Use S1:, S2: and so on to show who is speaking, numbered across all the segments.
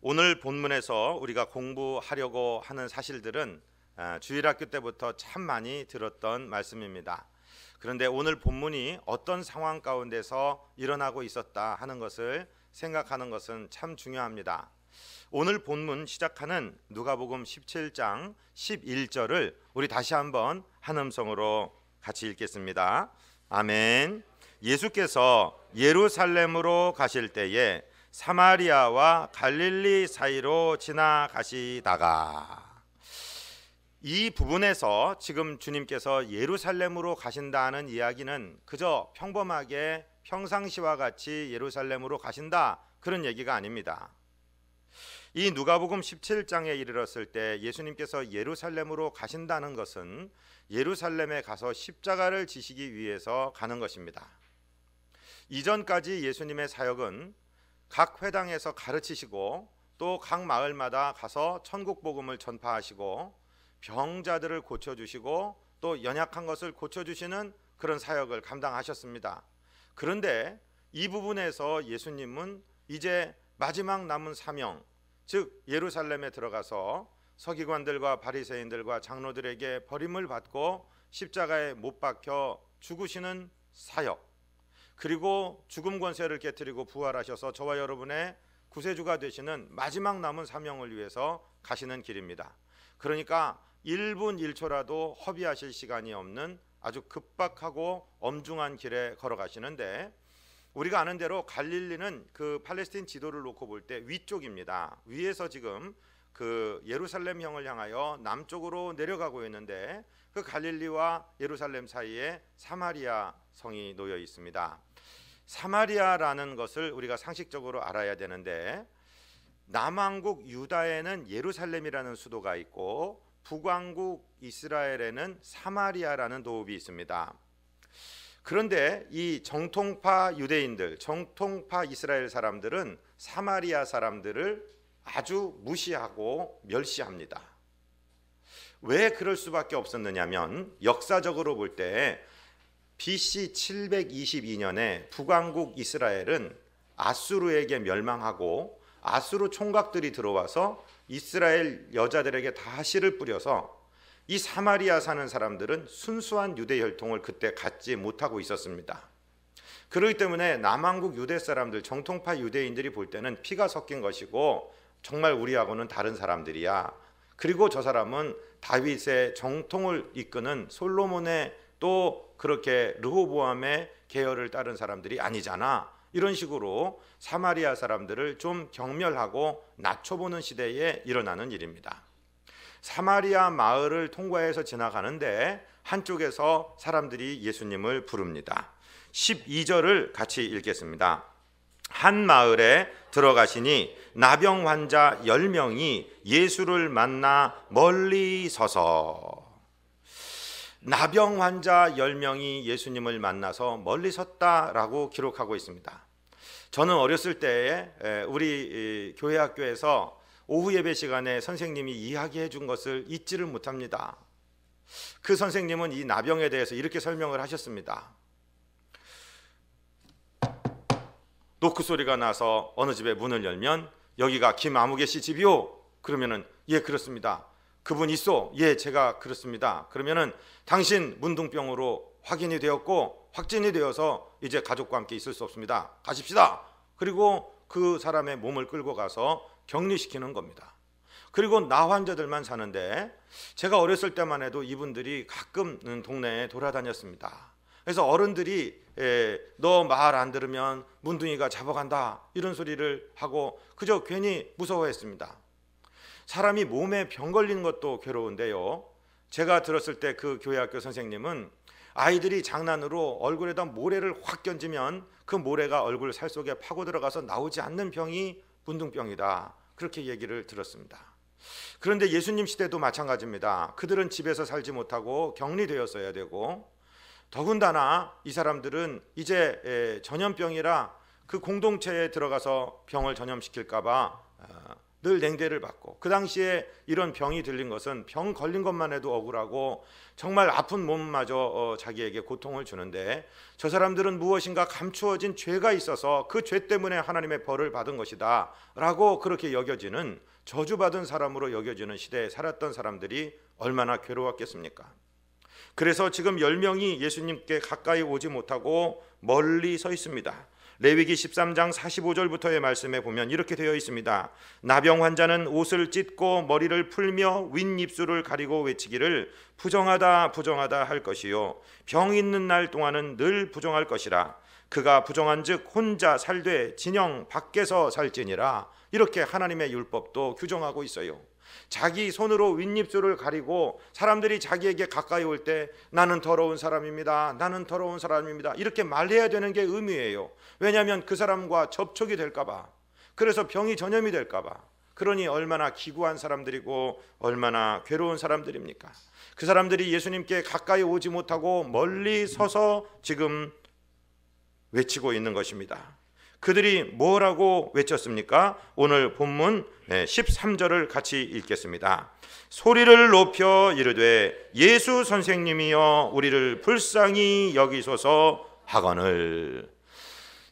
S1: 오늘 본문에서 우리가 공부하려고 하는 사실들은 주일학교 때부터 참 많이 들었던 말씀입니다. 그런데 오늘 본문이 어떤 상황 가운데서 일어나고 있었다 하는 것을 생각하는 것은 참 중요합니다. 오늘 본문 시작하는 누가복음 17장 11절을 우리 다시 한번 한 음성으로 같이 읽겠습니다. 아멘. 예수께서 예루살렘으로 가실 때에 사마리아와 갈릴리 사이로 지나가시다가, 이 부분에서 지금 주님께서 예루살렘으로 가신다는 이야기는 그저 평범하게 평상시와 같이 예루살렘으로 가신다 그런 얘기가 아닙니다. 이 누가복음 17장에 이르렀을 때 예수님께서 예루살렘으로 가신다는 것은 예루살렘에 가서 십자가를 지시기 위해서 가는 것입니다. 이전까지 예수님의 사역은 각 회당에서 가르치시고 또 각 마을마다 가서 천국 복음을 전파하시고 병자들을 고쳐주시고 또 연약한 것을 고쳐주시는 그런 사역을 감당하셨습니다. 그런데 이 부분에서 예수님은 이제 마지막 남은 사명, 즉 예루살렘에 들어가서 서기관들과 바리새인들과 장로들에게 버림을 받고 십자가에 못 박혀 죽으시는 사역, 그리고 죽음 권세를 깨뜨리고 부활하셔서 저와 여러분의 구세주가 되시는 마지막 남은 사명을 위해서 가시는 길입니다. 그러니까 1분 1초라도 허비하실 시간이 없는 아주 급박하고 엄중한 길에 걸어가시는데, 우리가 아는 대로 갈릴리는 그 팔레스틴 지도를 놓고 볼 때 위쪽입니다. 위에서 지금 그 예루살렘형을 향하여 남쪽으로 내려가고 있는데, 그 갈릴리와 예루살렘 사이에 사마리아 성이 놓여 있습니다. 사마리아라는 것을 우리가 상식적으로 알아야 되는데, 남왕국 유다에는 예루살렘이라는 수도가 있고 북왕국 이스라엘에는 사마리아라는 도읍이 있습니다. 그런데 이 정통파 유대인들, 정통파 이스라엘 사람들은 사마리아 사람들을 아주 무시하고 멸시합니다. 왜 그럴 수밖에 없었느냐면, 역사적으로 볼 때 BC 722년에 북왕국 이스라엘은 아수르에게 멸망하고 아수르 총각들이 들어와서 이스라엘 여자들에게 다 씨를 뿌려서 이 사마리아 사는 사람들은 순수한 유대 혈통을 그때 갖지 못하고 있었습니다. 그렇기 때문에 남왕국 유대 사람들, 정통파 유대인들이 볼 때는 피가 섞인 것이고 정말 우리하고는 다른 사람들이야. 그리고 저 사람은 다윗의 정통을 이끄는 솔로몬의 또 그렇게 르호보암의 계열을 따른 사람들이 아니잖아. 이런 식으로 사마리아 사람들을 좀 경멸하고 낮춰보는 시대에 일어나는 일입니다. 사마리아 마을을 통과해서 지나가는데 한쪽에서 사람들이 예수님을 부릅니다. 12절을 같이 읽겠습니다. 한 마을에 들어가시니 나병 환자 10명이 예수를 만나 멀리 서서, 나병 환자 10명이 예수님을 만나서 멀리 섰다라고 기록하고 있습니다. 저는 어렸을 때에 우리 교회 학교에서 오후 예배 시간에 선생님이 이야기해 준 것을 잊지를 못합니다. 그 선생님은 이 나병에 대해서 이렇게 설명을 하셨습니다. 노크 소리가 나서 어느 집에 문을 열면 여기가 김아무개 씨 집이요? 그러면은 예 그렇습니다. 그분 있어? 예 제가 그렇습니다. 그러면은 당신 문둥병으로 확인이 되었고 확진이 되어서 이제 가족과 함께 있을 수 없습니다. 가십시다. 그리고 그 사람의 몸을 끌고 가서 격리시키는 겁니다. 그리고 나 환자들만 사는데, 제가 어렸을 때만 해도 이분들이 가끔 동네에 돌아다녔습니다. 그래서 어른들이 너 말 안 들으면 문둥이가 잡아간다 이런 소리를 하고 그저 괜히 무서워했습니다. 사람이 몸에 병 걸리는 것도 괴로운데요, 제가 들었을 때 그 교회학교 선생님은 아이들이 장난으로 얼굴에다 모래를 확 던지면 그 모래가 얼굴 살 속에 파고 들어가서 나오지 않는 병이 문둥병이다, 그렇게 얘기를 들었습니다. 그런데 예수님 시대도 마찬가지입니다. 그들은 집에서 살지 못하고 격리되었어야 되고, 더군다나 이 사람들은 이제 전염병이라 그 공동체에 들어가서 병을 전염시킬까 봐 늘 냉대를 받고, 그 당시에 이런 병이 들린 것은 병 걸린 것만 해도 억울하고 정말 아픈 몸마저 자기에게 고통을 주는데, 저 사람들은 무엇인가 감추어진 죄가 있어서 그 죄 때문에 하나님의 벌을 받은 것이다 라고 그렇게 여겨지는, 저주받은 사람으로 여겨지는 시대에 살았던 사람들이 얼마나 괴로웠겠습니까? 그래서 지금 10명이 예수님께 가까이 오지 못하고 멀리 서 있습니다. 레위기 13장 45절부터의 말씀에 보면 이렇게 되어 있습니다. 나병 환자는 옷을 찢고 머리를 풀며 윗입술을 가리고 외치기를 부정하다 부정하다 할 것이요 병 있는 날 동안은 늘 부정할 것이라. 그가 부정한즉 혼자 살되 진영 밖에서 살지니라. 이렇게 하나님의 율법도 규정하고 있어요. 자기 손으로 윗입술을 가리고 사람들이 자기에게 가까이 올 때 나는 더러운 사람입니다, 나는 더러운 사람입니다, 이렇게 말해야 되는 게 의미예요. 왜냐하면 그 사람과 접촉이 될까 봐, 그래서 병이 전염이 될까 봐. 그러니 얼마나 기구한 사람들이고 얼마나 괴로운 사람들입니까? 그 사람들이 예수님께 가까이 오지 못하고 멀리 서서 지금 외치고 있는 것입니다. 그들이 뭐라고 외쳤습니까? 오늘 본문 13절을 같이 읽겠습니다. 소리를 높여 이르되 예수 선생님이여 우리를 불쌍히 여기소서 하거늘.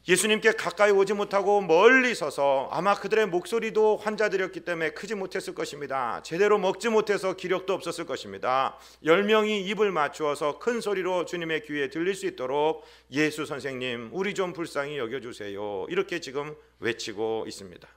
S1: 예수님께 가까이 오지 못하고 멀리 서서, 아마 그들의 목소리도 환자들이었기 때문에 크지 못했을 것입니다. 제대로 먹지 못해서 기력도 없었을 것입니다. 10명이 입을 맞추어서 큰 소리로 주님의 귀에 들릴 수 있도록 예수 선생님 우리 좀 불쌍히 여겨주세요, 이렇게 지금 외치고 있습니다.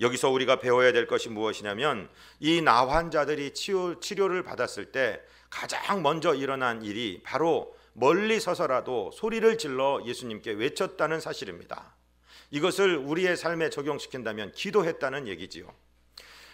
S1: 여기서 우리가 배워야 될 것이 무엇이냐면, 이 나 환자들이 치료를 받았을 때 가장 먼저 일어난 일이 바로 멀리 서서라도 소리를 질러 예수님께 외쳤다는 사실입니다. 이것을 우리의 삶에 적용시킨다면 기도했다는 얘기지요.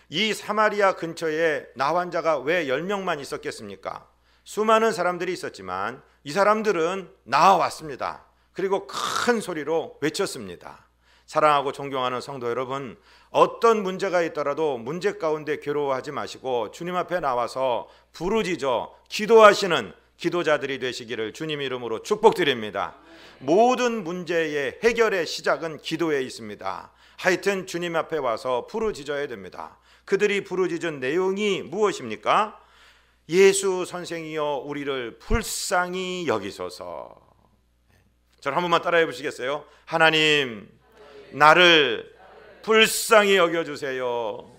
S1: 이 사마리아 근처에 나 환자가 왜 10명만 있었겠습니까? 수많은 사람들이 있었지만 이 사람들은 나와왔습니다. 그리고 큰 소리로 외쳤습니다. 사랑하고 존경하는 성도 여러분, 어떤 문제가 있더라도 문제 가운데 괴로워하지 마시고 주님 앞에 나와서 부르짖어 기도하시는 기도자들이 되시기를 주님 이름으로 축복드립니다. 모든 문제의 해결의 시작은 기도에 있습니다. 하여튼 주님 앞에 와서 부르짖어야 됩니다. 그들이 부르짖은 내용이 무엇입니까? 예수 선생이여 우리를 불쌍히 여기소서. 저를 한 번만 따라해 보시겠어요? 하나님, 나를 불쌍히 여겨주세요.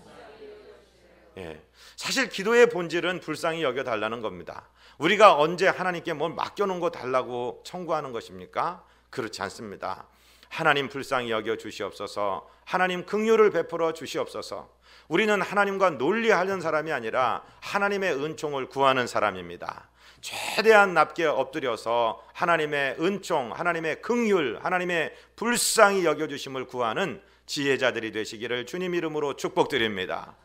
S1: 사실 기도의 본질은 불쌍히 여겨달라는 겁니다. 우리가 언제 하나님께 뭘 맡겨놓은 거 달라고 청구하는 것입니까? 그렇지 않습니다. 하나님 불쌍히 여겨 주시옵소서, 하나님 긍휼을 베풀어 주시옵소서. 우리는 하나님과 논리하는 사람이 아니라 하나님의 은총을 구하는 사람입니다. 최대한 낮게 엎드려서 하나님의 은총, 하나님의 긍휼, 하나님의 불쌍히 여겨주심을 구하는 지혜자들이 되시기를 주님 이름으로 축복드립니다.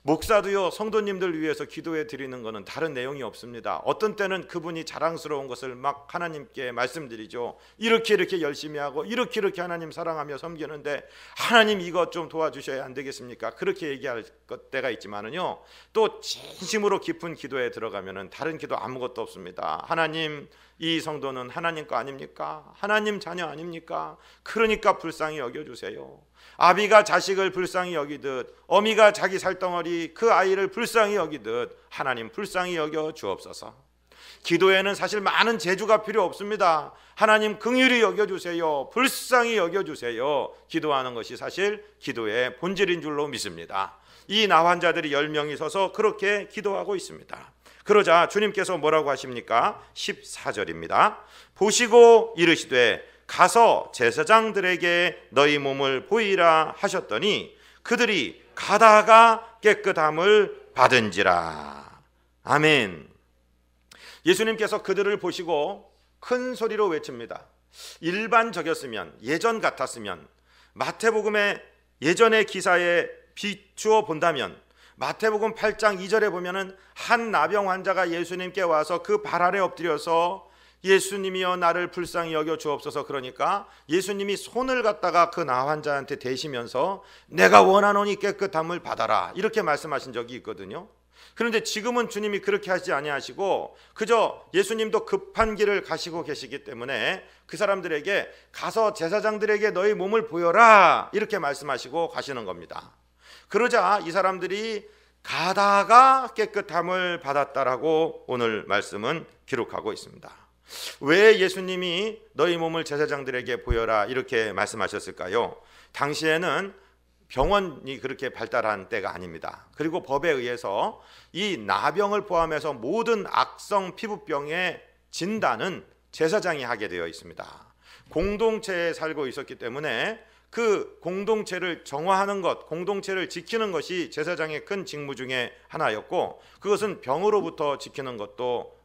S1: 목사도요, 성도님들 위해서 기도해 드리는 것은 다른 내용이 없습니다. 어떤 때는 그분이 자랑스러운 것을 막 하나님께 말씀드리죠. 이렇게 열심히 하고 이렇게 하나님 사랑하며 섬기는데 하나님 이것 좀 도와주셔야 안 되겠습니까? 그렇게 얘기할 때가 있지만은요, 또 진심으로 깊은 기도에 들어가면은 다른 기도 아무것도 없습니다. 하나님, 이 성도는 하나님 거 아닙니까? 하나님 자녀 아닙니까? 그러니까 불쌍히 여겨주세요. 아비가 자식을 불쌍히 여기듯 어미가 자기 살덩어리 그 아이를 불쌍히 여기듯 하나님 불쌍히 여겨 주옵소서. 기도에는 사실 많은 재주가 필요 없습니다. 하나님 긍휼히 여겨주세요, 불쌍히 여겨주세요, 기도하는 것이 사실 기도의 본질인 줄로 믿습니다. 이 나 환자들이 10명이 서서 그렇게 기도하고 있습니다. 그러자 주님께서 뭐라고 하십니까? 14절입니다. 보시고 이르시되 가서 제사장들에게 너희 몸을 보이라 하셨더니 그들이 가다가 깨끗함을 받은지라. 아멘. 예수님께서 그들을 보시고 큰 소리로 외칩니다. 일반적이었으면, 예전 같았으면, 마태복음의 예전의 기사에 비추어 본다면 마태복음 8장 2절에 보면은 한 나병 환자가 예수님께 와서 그 발 아래 엎드려서 예수님이여 나를 불쌍히 여겨 주옵소서. 그러니까 예수님이 손을 갖다가 그 나 환자한테 대시면서 내가 원하노니 깨끗함을 받아라, 이렇게 말씀하신 적이 있거든요. 그런데 지금은 주님이 그렇게 하지 아니하시고 그저 예수님도 급한 길을 가시고 계시기 때문에 그 사람들에게 가서 제사장들에게 너희 몸을 보여라 이렇게 말씀하시고 가시는 겁니다. 그러자 이 사람들이 가다가 깨끗함을 받았다라고 오늘 말씀은 기록하고 있습니다. 왜 예수님이 너희 몸을 제사장들에게 보여라 이렇게 말씀하셨을까요? 당시에는 병원이 그렇게 발달한 때가 아닙니다. 그리고 법에 의해서 이 나병을 포함해서 모든 악성 피부병의 진단은 제사장이 하게 되어 있습니다. 공동체에 살고 있었기 때문에 그 공동체를 정화하는 것, 공동체를 지키는 것이 제사장의 큰 직무 중에 하나였고, 그것은 병으로부터 지키는 것도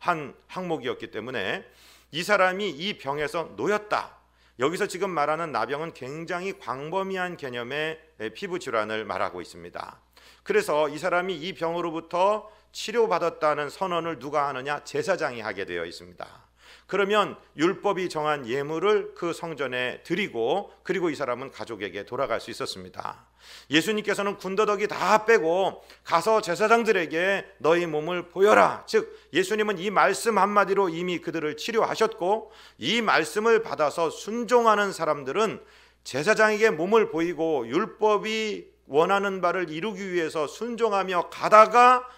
S1: 한 항목이었기 때문에 이 사람이 이 병에서 놓였다. 여기서 지금 말하는 나병은 굉장히 광범위한 개념의 피부 질환을 말하고 있습니다. 그래서 이 사람이 이 병으로부터 치료받았다는 선언을 누가 하느냐? 제사장이 하게 되어 있습니다. 그러면 율법이 정한 예물을 그 성전에 드리고 그리고 이 사람은 가족에게 돌아갈 수 있었습니다. 예수님께서는 군더더기 다 빼고 가서 제사장들에게 너희 몸을 보여라. 즉 예수님은 이 말씀 한마디로 이미 그들을 치료하셨고, 이 말씀을 받아서 순종하는 사람들은 제사장에게 몸을 보이고 율법이 원하는 바를 이루기 위해서 순종하며 가다가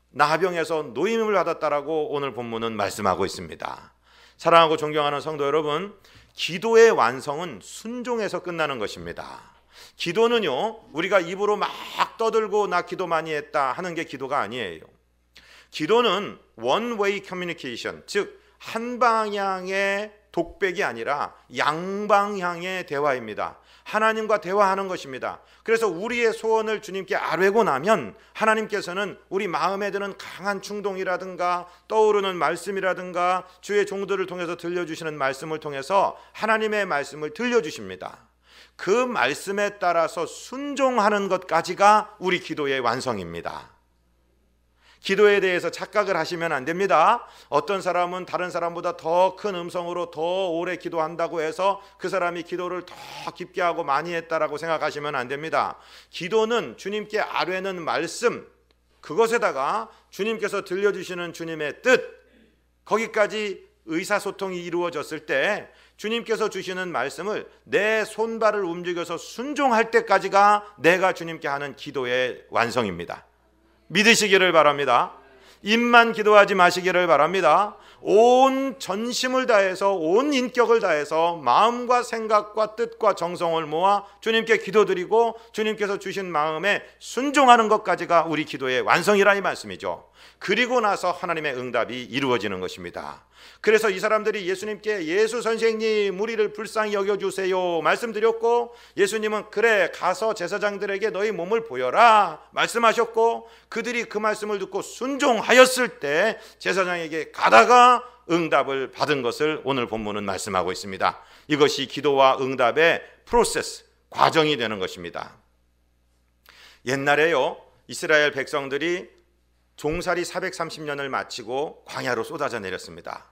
S1: 나병에서 노임을 받았다라고 오늘 본문은 말씀하고 있습니다. 사랑하고 존경하는 성도 여러분, 기도의 완성은 순종에서 끝나는 것입니다. 기도는요, 우리가 입으로 막 떠들고 나 기도 많이 했다 하는 게 기도가 아니에요. 기도는 one way communication, 즉 한 방향의 독백이 아니라 양방향의 대화입니다. 하나님과 대화하는 것입니다. 그래서 우리의 소원을 주님께 아뢰고 나면 하나님께서는 우리 마음에 드는 강한 충동이라든가 떠오르는 말씀이라든가 주의 종들을 통해서 들려주시는 말씀을 통해서 하나님의 말씀을 들려주십니다. 그 말씀에 따라서 순종하는 것까지가 우리 기도의 완성입니다. 기도에 대해서 착각을 하시면 안 됩니다. 어떤 사람은 다른 사람보다 더 큰 음성으로 더 오래 기도한다고 해서 그 사람이 기도를 더 깊게 하고 많이 했다라고 생각하시면 안 됩니다. 기도는 주님께 아뢰는 말씀, 그것에다가 주님께서 들려주시는 주님의 뜻, 거기까지 의사소통이 이루어졌을 때 주님께서 주시는 말씀을 내 손발을 움직여서 순종할 때까지가 내가 주님께 하는 기도의 완성입니다. 믿으시기를 바랍니다. 입만 기도하지 마시기를 바랍니다. 온 전심을 다해서 온 인격을 다해서 마음과 생각과 뜻과 정성을 모아 주님께 기도드리고 주님께서 주신 마음에 순종하는 것까지가 우리 기도의 완성이라는 말씀이죠. 그리고 나서 하나님의 응답이 이루어지는 것입니다. 그래서 이 사람들이 예수님께 예수 선생님 우리를 불쌍히 여겨주세요 말씀드렸고, 예수님은 그래 가서 제사장들에게 너희 몸을 보여라 말씀하셨고, 그들이 그 말씀을 듣고 순종하였을 때 제사장에게 가다가 응답을 받은 것을 오늘 본문은 말씀하고 있습니다. 이것이 기도와 응답의 프로세스, 과정이 되는 것입니다. 옛날에요, 이스라엘 백성들이 종살이 430년을 마치고 광야로 쏟아져 내렸습니다.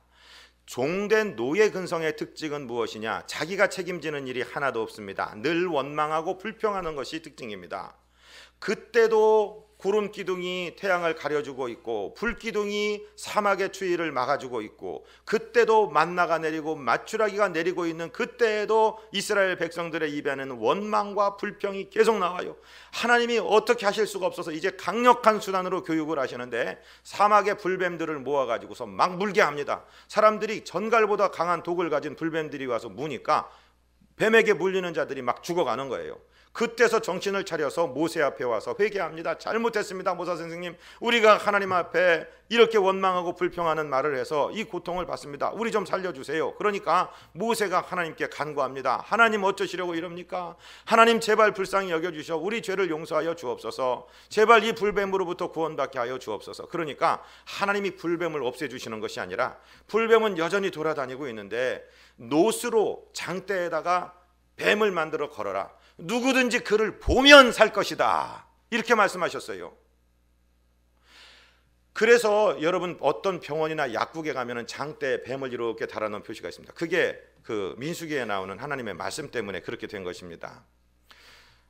S1: 종된 노예 근성의 특징은 무엇이냐? 자기가 책임지는 일이 하나도 없습니다. 늘 원망하고 불평하는 것이 특징입니다. 그때도 구름 기둥이 태양을 가려주고 있고 불기둥이 사막의 추위를 막아주고 있고, 그때도 만나가 내리고 마추라기가 내리고 있는 그때에도 이스라엘 백성들의 입에는 원망과 불평이 계속 나와요. 하나님이 어떻게 하실 수가 없어서 이제 강력한 수단으로 교육을 하시는데 사막의 불뱀들을 모아가지고서 막 물게 합니다. 사람들이 전갈보다 강한 독을 가진 불뱀들이 와서 무니까 뱀에게 물리는 자들이 막 죽어가는 거예요. 그때서 정신을 차려서 모세 앞에 와서 회개합니다. 잘못했습니다. 모사 선생님, 우리가 하나님 앞에 이렇게 원망하고 불평하는 말을 해서 이 고통을 받습니다. 우리 좀 살려주세요. 그러니까 모세가 하나님께 간구합니다. 하나님 어쩌시려고 이럽니까? 하나님 제발 불쌍히 여겨주셔 우리 죄를 용서하여 주옵소서. 제발 이 불뱀으로부터 구원받게 하여 주옵소서. 그러니까 하나님이 불뱀을 없애주시는 것이 아니라 불뱀은 여전히 돌아다니고 있는데 노스로 장대에다가 뱀을 만들어 걸어라. 누구든지 그를 보면 살 것이다. 이렇게 말씀하셨어요. 그래서 여러분 어떤 병원이나 약국에 가면은 장대에 뱀을 이렇게 달아놓은 표시가 있습니다. 그게 그 민수기에 나오는 하나님의 말씀 때문에 그렇게 된 것입니다.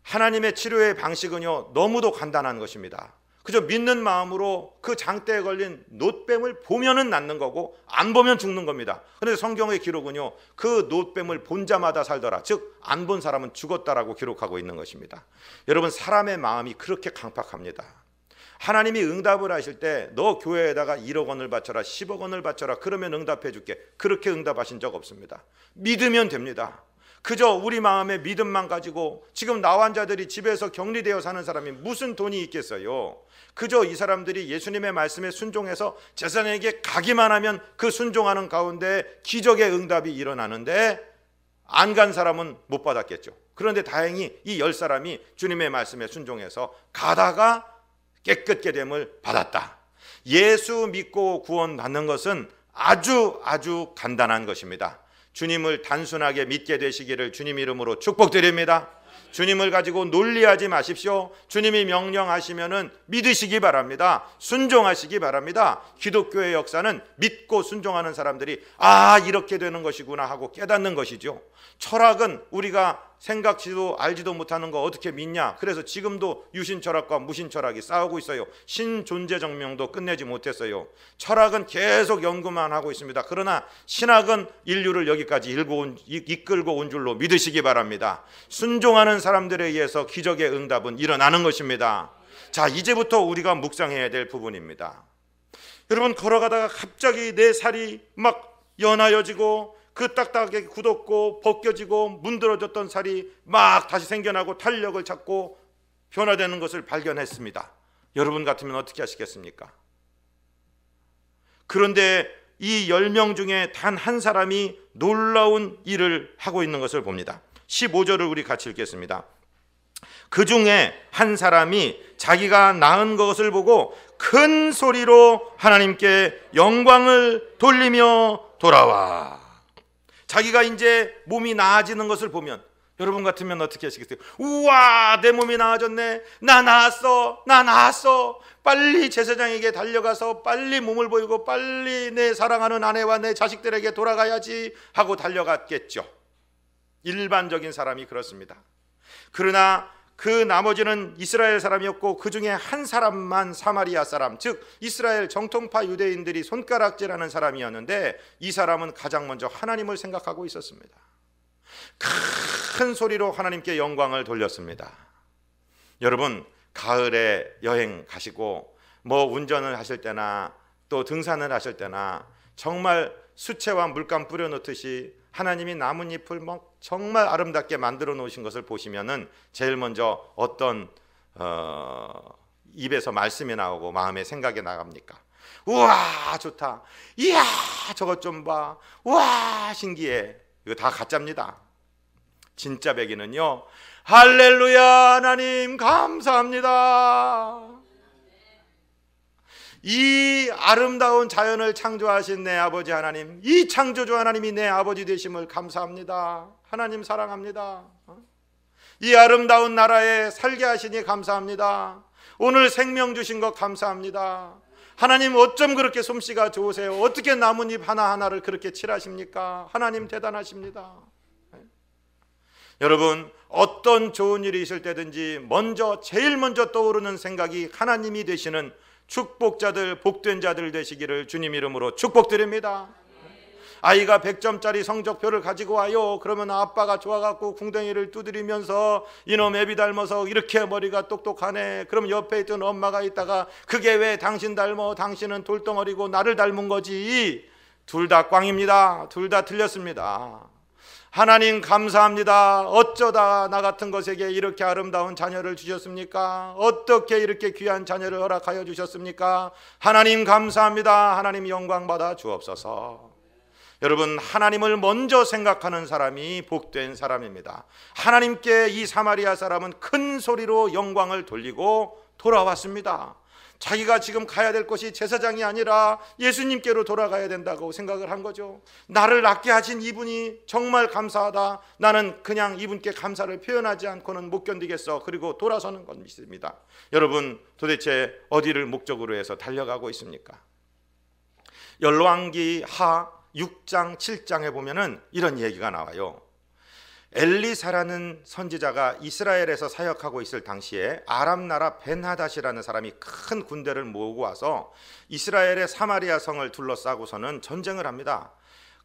S1: 하나님의 치료의 방식은요 너무도 간단한 것입니다. 그저 믿는 마음으로 그 장대에 걸린 놋뱀을 보면은 낫는 거고 안 보면 죽는 겁니다. 그런데 성경의 기록은요, 그 놋뱀을 본 자마다 살더라, 즉 안 본 사람은 죽었다라고 기록하고 있는 것입니다. 여러분, 사람의 마음이 그렇게 강팍합니다. 하나님이 응답을 하실 때 너 교회에다가 1억 원을 바쳐라, 10억 원을 바쳐라, 그러면 응답해 줄게, 그렇게 응답하신 적 없습니다. 믿으면 됩니다. 그저 우리 마음의 믿음만 가지고 지금 나환자들이 집에서 격리되어 사는 사람이 무슨 돈이 있겠어요? 그저 이 사람들이 예수님의 말씀에 순종해서 제사장에게 가기만 하면 그 순종하는 가운데 기적의 응답이 일어나는데 안 간 사람은 못 받았겠죠. 그런데 다행히 이 10사람이 주님의 말씀에 순종해서 가다가 깨끗게 됨을 받았다. 예수 믿고 구원받는 것은 아주 간단한 것입니다. 주님을 단순하게 믿게 되시기를 주님 이름으로 축복드립니다. 주님을 가지고 논리하지 마십시오. 주님이 명령하시면은 믿으시기 바랍니다. 순종하시기 바랍니다. 기독교의 역사는 믿고 순종하는 사람들이 이렇게 되는 것이구나 하고 깨닫는 것이죠. 철학은 우리가 생각지도 알지도 못하는 거 어떻게 믿냐. 그래서 지금도 유신철학과 무신철학이 싸우고 있어요. 신존재증명도 끝내지 못했어요. 철학은 계속 연구만 하고 있습니다. 그러나 신학은 인류를 여기까지 이끌고 온 줄로 믿으시기 바랍니다. 순종하는 사람들에 의해서 기적의 응답은 일어나는 것입니다. 자, 이제부터 우리가 묵상해야 될 부분입니다. 여러분, 걸어가다가 갑자기 내 살이 막 연하여지고 그 딱딱하게 굳었고 벗겨지고 문드러졌던 살이 막 다시 생겨나고 탄력을 찾고 변화되는 것을 발견했습니다. 여러분 같으면 어떻게 하시겠습니까? 그런데 이 10명 중에 단 한 사람이 놀라운 일을 하고 있는 것을 봅니다. 15절을 우리 같이 읽겠습니다. 그 중에 한 사람이 자기가 나은 것을 보고 큰 소리로 하나님께 영광을 돌리며 돌아와. 자기가 이제 몸이 나아지는 것을 보면 여러분 같으면 어떻게 하시겠어요? 우와, 내 몸이 나아졌네, 나 나았어, 빨리 제사장에게 달려가서 빨리 몸을 보이고 빨리 내 사랑하는 아내와 내 자식들에게 돌아가야지 하고 달려갔겠죠. 일반적인 사람이 그렇습니다. 그러나 그 나머지는 이스라엘 사람이었고 그 중에 한 사람만 사마리아 사람, 즉 이스라엘 정통파 유대인들이 손가락질하는 사람이었는데 이 사람은 가장 먼저 하나님을 생각하고 있었습니다. 큰 소리로 하나님께 영광을 돌렸습니다. 여러분, 가을에 여행 가시고 운전을 하실 때나 또 등산을 하실 때나 정말 수채화 물감 뿌려 놓듯이 하나님이 나뭇잎을 정말 아름답게 만들어 놓으신 것을 보시면은 제일 먼저 어떤 입에서 말씀이 나오고 마음에 생각이 나갑니까? 우와, 좋다. 이야, 저것 좀 봐. 우와, 신기해. 이거 다 가짜입니다. 진짜 배기는요, 할렐루야, 하나님 감사합니다. 이 아름다운 자연을 창조하신 내 아버지 하나님, 이 창조주 하나님이 내 아버지 되심을 감사합니다. 하나님 사랑합니다. 이 아름다운 나라에 살게 하시니 감사합니다. 오늘 생명 주신 것 감사합니다. 하나님, 어쩜 그렇게 솜씨가 좋으세요? 어떻게 나뭇잎 하나하나를 그렇게 칠하십니까? 하나님 대단하십니다. 여러분, 어떤 좋은 일이 있을 때든지 제일 먼저 떠오르는 생각이 하나님이 되시는 축복자들, 복된 자들 되시기를 주님 이름으로 축복드립니다. 아이가 100점짜리 성적표를 가지고 와요. 그러면 아빠가 좋아갖고 궁뎅이를 두드리면서 이놈 애비 닮아서 이렇게 머리가 똑똑하네. 그럼 옆에 있던 엄마가 있다가 그게 왜 당신 닮어? 당신은 돌덩어리고 나를 닮은 거지. 둘 다 꽝입니다. 둘 다 틀렸습니다. 하나님 감사합니다. 어쩌다 나 같은 것에게 이렇게 아름다운 자녀를 주셨습니까? 어떻게 이렇게 귀한 자녀를 허락하여 주셨습니까? 하나님 감사합니다. 하나님 영광 받아 주옵소서. 여러분, 하나님을 먼저 생각하는 사람이 복된 사람입니다. 하나님께 이 사마리아 사람은 큰 소리로 영광을 돌리고 돌아왔습니다. 자기가 지금 가야 될 곳이 제사장이 아니라 예수님께로 돌아가야 된다고 생각을 한 거죠. 나를 낫게 하신 이분이 정말 감사하다. 나는 그냥 이분께 감사를 표현하지 않고는 못 견디겠어. 그리고 돌아서는 것입니다. 여러분, 도대체 어디를 목적으로 해서 달려가고 있습니까? 열왕기 하 6장 7장에 보면은 이런 얘기가 나와요. 엘리사라는 선지자가 이스라엘에서 사역하고 있을 당시에 아람 나라 벤하닷이라는 사람이 큰 군대를 모으고 와서 이스라엘의 사마리아 성을 둘러싸고서는 전쟁을 합니다.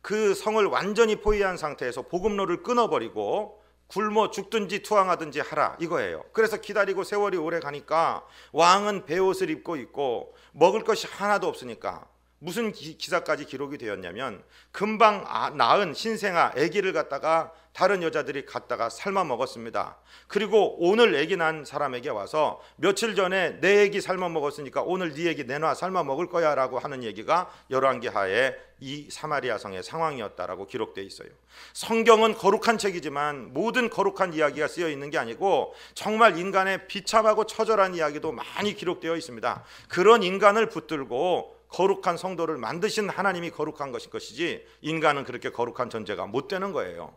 S1: 그 성을 완전히 포위한 상태에서 보급로를 끊어버리고 굶어 죽든지 투항하든지 하라 이거예요. 그래서 기다리고 세월이 오래 가니까 왕은 베옷을 입고 있고 먹을 것이 하나도 없으니까 무슨 기사까지 기록이 되었냐면 금방 낳은 신생아 아기를 갖다가 다른 여자들이 갖다가 삶아 먹었습니다. 그리고 오늘 아기 낳은 사람에게 와서 며칠 전에 내 아기 삶아 먹었으니까 오늘 네 아기 내놔 삶아 먹을 거야 라고 하는 얘기가 열왕기하의 이 사마리아 성의 상황이었다라고 기록되어 있어요. 성경은 거룩한 책이지만 모든 거룩한 이야기가 쓰여 있는 게 아니고 정말 인간의 비참하고 처절한 이야기도 많이 기록되어 있습니다. 그런 인간을 붙들고 거룩한 성도를 만드신 하나님이 거룩한 것이지 인간은 그렇게 거룩한 존재가 못 되는 거예요.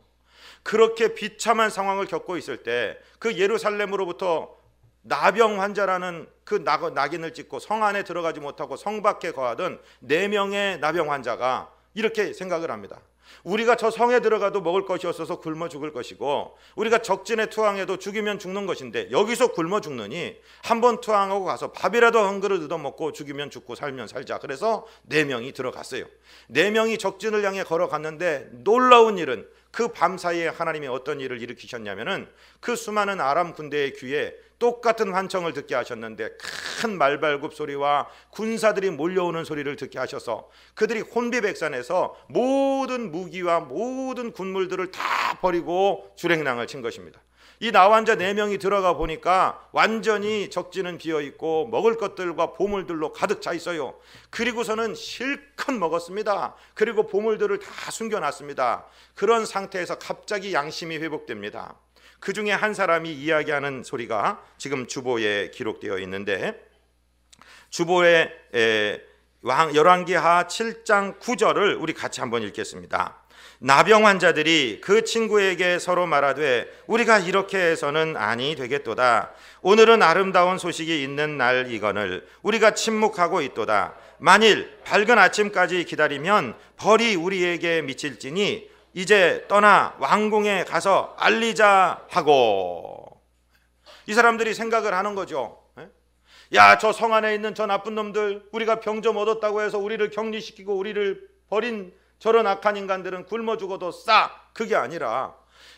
S1: 그렇게 비참한 상황을 겪고 있을 때 그 예루살렘으로부터 나병 환자라는 그 낙인을 찍고 성 안에 들어가지 못하고 성 밖에 거하던 4명의 나병 환자가 이렇게 생각을 합니다. 우리가 저 성에 들어가도 먹을 것이 없어서 굶어 죽을 것이고 우리가 적진에 투항해도 죽이면 죽는 것인데 여기서 굶어 죽느니 한번 투항하고 가서 밥이라도 한 그릇 얻어먹고 죽이면 죽고 살면 살자. 그래서 4명이 들어갔어요. 4명이 적진을 향해 걸어갔는데 놀라운 일은 그 밤사이에 하나님이 어떤 일을 일으키셨냐면은 그 수많은 아람 군대의 귀에 똑같은 환청을 듣게 하셨는데 큰 말발굽 소리와 군사들이 몰려오는 소리를 듣게 하셔서 그들이 혼비백산해서 모든 무기와 모든 군물들을 다 버리고 주랭랑을 친 것입니다. 이 나환자 4명이 들어가 보니까 완전히 적지는 비어있고 먹을 것들과 보물들로 가득 차 있어요. 그리고서는 실컷 먹었습니다. 그리고 보물들을 다 숨겨놨습니다. 그런 상태에서 갑자기 양심이 회복됩니다. 그 중에 한 사람이 이야기하는 소리가 지금 주보에 기록되어 있는데 주보의 열왕기하 7장 9절을 우리 같이 한번 읽겠습니다. 나병 환자들이 그 친구에게 서로 말하되 우리가 이렇게 해서는 아니 되겠도다. 오늘은 아름다운 소식이 있는 날이거늘 우리가 침묵하고 있도다. 만일 밝은 아침까지 기다리면 벌이 우리에게 미칠지니 이제 떠나 왕궁에 가서 알리자 하고. 이 사람들이 생각을 하는 거죠. 야, 저 성 안에 있는 저 나쁜 놈들, 우리가 병 좀 얻었다고 해서 우리를 격리시키고 우리를 버린 저런 악한 인간들은 굶어 죽어도 그게 아니라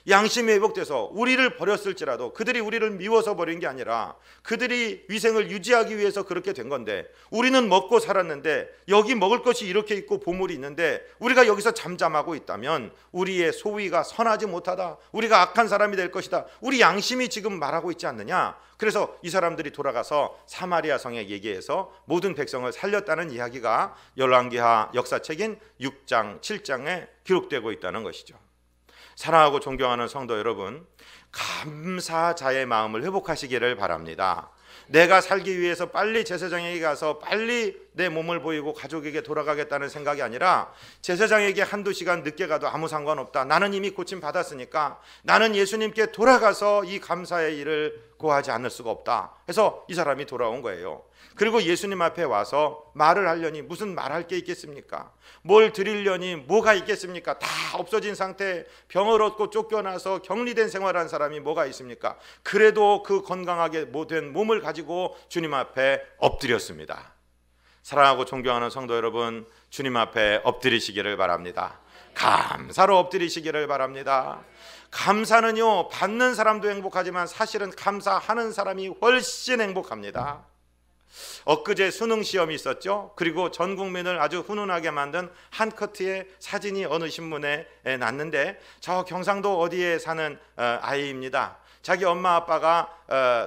S1: 양심이 회복돼서 우리를 버렸을지라도 그들이 우리를 미워서 버린 게 아니라 그들이 위생을 유지하기 위해서 그렇게 된 건데 우리는 먹고 살았는데 여기 먹을 것이 이렇게 있고 보물이 있는데 우리가 여기서 잠잠하고 있다면 우리의 소위가 선하지 못하다. 우리가 악한 사람이 될 것이다. 우리 양심이 지금 말하고 있지 않느냐. 그래서 이 사람들이 돌아가서 사마리아 성에 얘기해서 모든 백성을 살렸다는 이야기가 열왕기하 역사책인 6장 7장에 기록되고 있다는 것이죠. 사랑하고 존경하는 성도 여러분, 감사자의 마음을 회복하시기를 바랍니다. 내가 살기 위해서 빨리 제사장에게 가서 빨리 내 몸을 보이고 가족에게 돌아가겠다는 생각이 아니라 제사장에게 한두 시간 늦게 가도 아무 상관없다. 나는 이미 고침 받았으니까 나는 예수님께 돌아가서 이 감사의 일을 고하지 않을 수가 없다. 해서 이 사람이 돌아온 거예요. 그리고 예수님 앞에 와서 말을 하려니 무슨 말할 게 있겠습니까? 뭘 드리려니 뭐가 있겠습니까? 다 없어진 상태, 병을 얻고 쫓겨나서 격리된 생활한 사람이 뭐가 있습니까? 그래도 그 건강하게 된 몸을 가지고 주님 앞에 엎드렸습니다. 사랑하고 존경하는 성도 여러분, 주님 앞에 엎드리시기를 바랍니다. 감사로 엎드리시기를 바랍니다. 감사는요, 받는 사람도 행복하지만 사실은 감사하는 사람이 훨씬 행복합니다. 엊그제 수능 시험이 있었죠. 그리고 전 국민을 아주 훈훈하게 만든 한 커트의 사진이 어느 신문에 났는데 저 경상도 어디에 사는 아이입니다. 자기 엄마 아빠가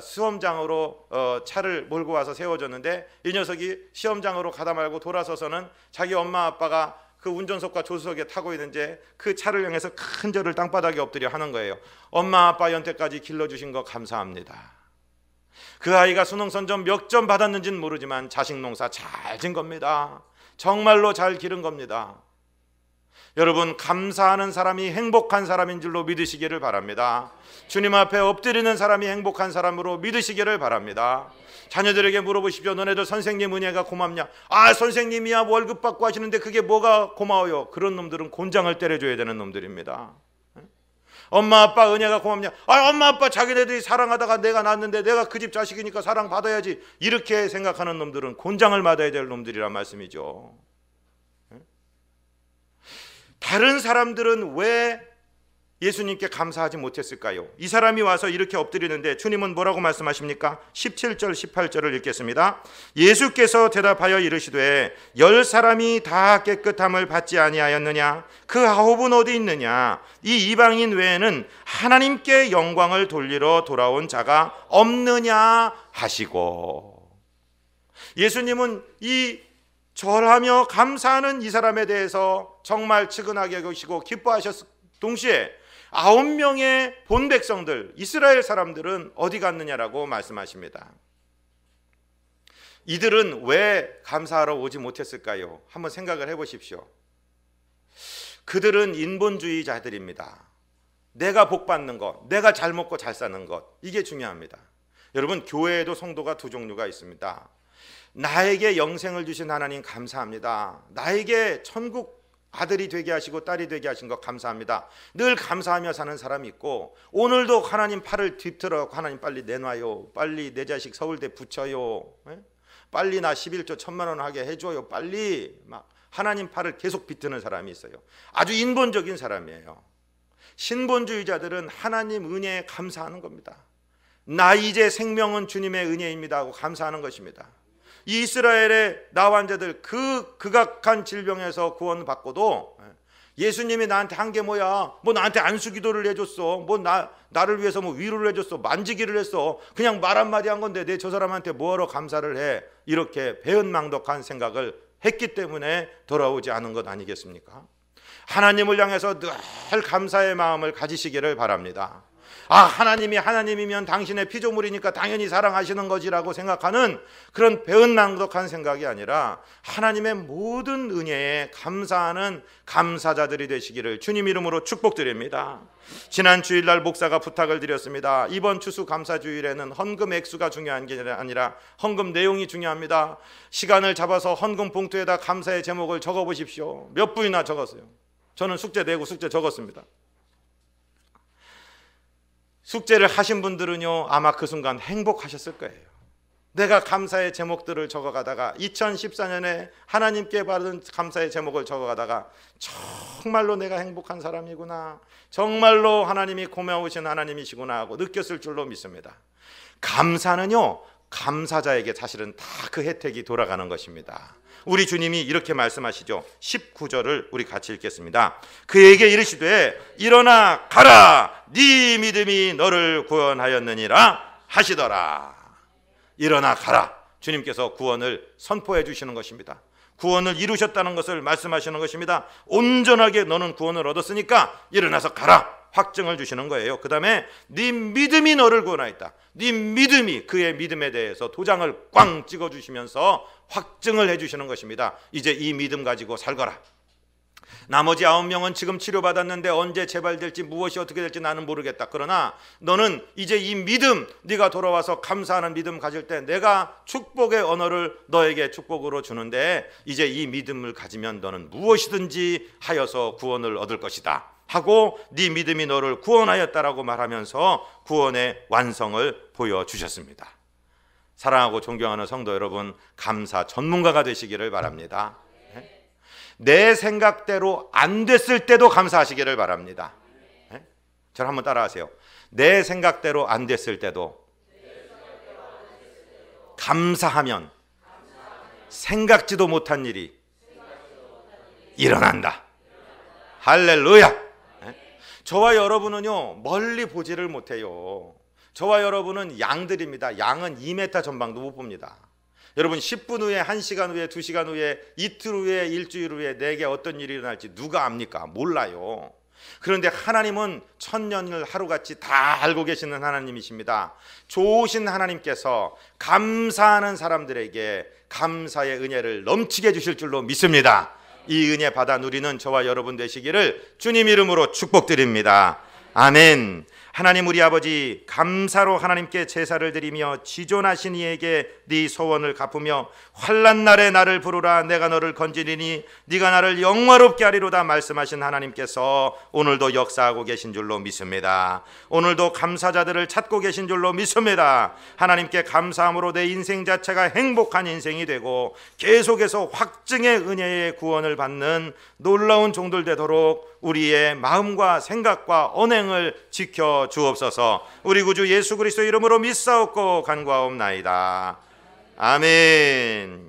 S1: 시험장으로 차를 몰고 와서 세워줬는데 이 녀석이 시험장으로 가다 말고 돌아서서는 자기 엄마 아빠가 그 운전석과 조수석에 타고 있는데 그 차를 향해서 큰 절을 땅바닥에 엎드려 하는 거예요. 엄마 아빠 연태까지 길러주신 거 감사합니다. 그 아이가 수능 선점 몇 점 받았는지는 모르지만 자식 농사 잘 진 겁니다. 정말로 잘 기른 겁니다. 여러분, 감사하는 사람이 행복한 사람인 줄로 믿으시기를 바랍니다. 주님 앞에 엎드리는 사람이 행복한 사람으로 믿으시기를 바랍니다. 자녀들에게 물어보십시오. 너네들 선생님 은혜가 고맙냐? 아, 선생님이야 월급 받고 하시는데 그게 뭐가 고마워요? 그런 놈들은 곤장을 때려줘야 되는 놈들입니다. 엄마 아빠 은혜가 고맙냐? 아, 엄마 아빠 자기네들이 사랑하다가 내가 낳았는데 내가 그 집 자식이니까 사랑받아야지, 이렇게 생각하는 놈들은 곤장을 맞아야 될 놈들이란 말씀이죠. 다른 사람들은 왜 예수님께 감사하지 못했을까요? 이 사람이 와서 이렇게 엎드리는데 주님은 뭐라고 말씀하십니까? 17절 18절을 읽겠습니다. 예수께서 대답하여 이르시되 10사람이 다 깨끗함을 받지 아니하였느냐? 그 9은 어디 있느냐? 이 이방인 외에는 하나님께 영광을 돌리러 돌아온 자가 없느냐 하시고, 예수님은 이 절하며 감사하는 이 사람에 대해서 정말 측은하게 여기시고 기뻐하셨을 동시에 9명의 본 백성들, 이스라엘 사람들은 어디 갔느냐라고 말씀하십니다. 이들은 왜 감사하러 오지 못했을까요? 한번 생각을 해보십시오. 그들은 인본주의자들입니다. 내가 복 받는 것, 내가 잘 먹고 잘 사는 것, 이게 중요합니다. 여러분, 교회에도 성도가 두 종류가 있습니다. 나에게 영생을 주신 하나님 감사합니다. 나에게 천국 아들이 되게 하시고 딸이 되게 하신 것 감사합니다. 늘 감사하며 사는 사람이 있고, 오늘도 하나님 팔을 뒤틀어 하나님 빨리 내놔요, 빨리 내 자식 서울대 붙여요, 빨리 나 11조 1,000만 원 하게 해줘요, 빨리, 막 하나님 팔을 계속 비트는 사람이 있어요. 아주 인본적인 사람이에요. 신본주의자들은 하나님 은혜에 감사하는 겁니다. 나 이제 생명은 주님의 은혜입니다 하고 감사하는 것입니다. 이 이스라엘의 나환자들, 그 극악한 질병에서 구원받고도 예수님이 나한테 한 게 뭐야? 뭐 나한테 안수기도를 해줬어, 뭐 나를 위해서 뭐 위로를 해줬어, 만지기를 했어, 그냥 말 한마디 한 건데 내 저 사람한테 뭐하러 감사를 해? 이렇게 배은망덕한 생각을 했기 때문에 돌아오지 않은 것 아니겠습니까? 하나님을 향해서 늘 감사의 마음을 가지시기를 바랍니다. 아, 하나님이 하나님이면 당신의 피조물이니까 당연히 사랑하시는 거지라고 생각하는 그런 배은망덕한 생각이 아니라 하나님의 모든 은혜에 감사하는 감사자들이 되시기를 주님 이름으로 축복드립니다. 지난 주일날 목사가 부탁을 드렸습니다. 이번 추수 감사주일에는 헌금 액수가 중요한 게 아니라 헌금 내용이 중요합니다. 시간을 잡아서 헌금 봉투에다 감사의 제목을 적어보십시오. 몇 분이나 적었어요. 저는 숙제 내고 숙제 적었습니다. 숙제를 하신 분들은요, 아마 그 순간 행복하셨을 거예요. 내가 감사의 제목들을 적어가다가 2014년에 하나님께 받은 감사의 제목을 적어가다가 정말로 내가 행복한 사람이구나, 정말로 하나님이 고마우신 하나님이시구나 하고 느꼈을 줄로 믿습니다. 감사는요, 감사자에게 사실은 다 그 혜택이 돌아가는 것입니다. 우리 주님이 이렇게 말씀하시죠. 19절을 우리 같이 읽겠습니다. 그에게 이르시되 일어나 가라, 네 믿음이 너를 구원하였느니라 하시더라. 일어나 가라. 주님께서 구원을 선포해 주시는 것입니다. 구원을 이루셨다는 것을 말씀하시는 것입니다. 온전하게 너는 구원을 얻었으니까 일어나서 가라, 확증을 주시는 거예요. 그 다음에 네 믿음이 너를 구원하였다. 네 믿음이, 그의 믿음에 대해서 도장을 꽝 찍어주시면서 확증을 해주시는 것입니다. 이제 이 믿음 가지고 살거라. 나머지 9명은 지금 치료받았는데 언제 재발될지 무엇이 어떻게 될지 나는 모르겠다. 그러나 너는 이제 이 믿음, 네가 돌아와서 감사하는 믿음 가질 때 내가 축복의 언어를 너에게 축복으로 주는데 이제 이 믿음을 가지면 너는 무엇이든지 하여서 구원을 얻을 것이다 하고 네 믿음이 너를 구원하였다라고 말하면서 구원의 완성을 보여주셨습니다. 사랑하고 존경하는 성도 여러분, 감사 전문가가 되시기를 바랍니다. 내 생각대로 안 됐을 때도 감사하시기를 바랍니다. 저를 한번 따라하세요. 내 생각대로 안 됐을 때도 감사하면 생각지도 못한 일이 일어난다. 할렐루야. 저와 여러분은요, 멀리 보지를 못해요. 저와 여러분은 양들입니다. 양은 2m 전방도 못 봅니다. 여러분, 10분 후에, 1시간 후에, 2시간 후에, 이틀 후에, 일주일 후에 내게 어떤 일이 일어날지 누가 압니까? 몰라요. 그런데 하나님은 천년을 하루같이 다 알고 계시는 하나님이십니다. 좋으신 하나님께서 감사하는 사람들에게 감사의 은혜를 넘치게 주실 줄로 믿습니다. 이 은혜 받아 누리는 저와 여러분 되시기를 주님 이름으로 축복드립니다. 아멘. 하나님 우리 아버지, 감사로 하나님께 제사를 드리며 지존하신 이에게 네 소원을 갚으며 환난 날에 나를 부르라 내가 너를 건지리니 네가 나를 영화롭게 하리로다 말씀하신 하나님께서 오늘도 역사하고 계신 줄로 믿습니다. 오늘도 감사자들을 찾고 계신 줄로 믿습니다. 하나님께 감사함으로 내 인생 자체가 행복한 인생이 되고 계속해서 확증의 은혜의 구원을 받는 놀라운 종들 되도록 우리의 마음과 생각과 언행을 지켜 주옵소서. 우리 구주 예수 그리스도 이름으로 믿사옵고 간구하옵나이다. 아멘.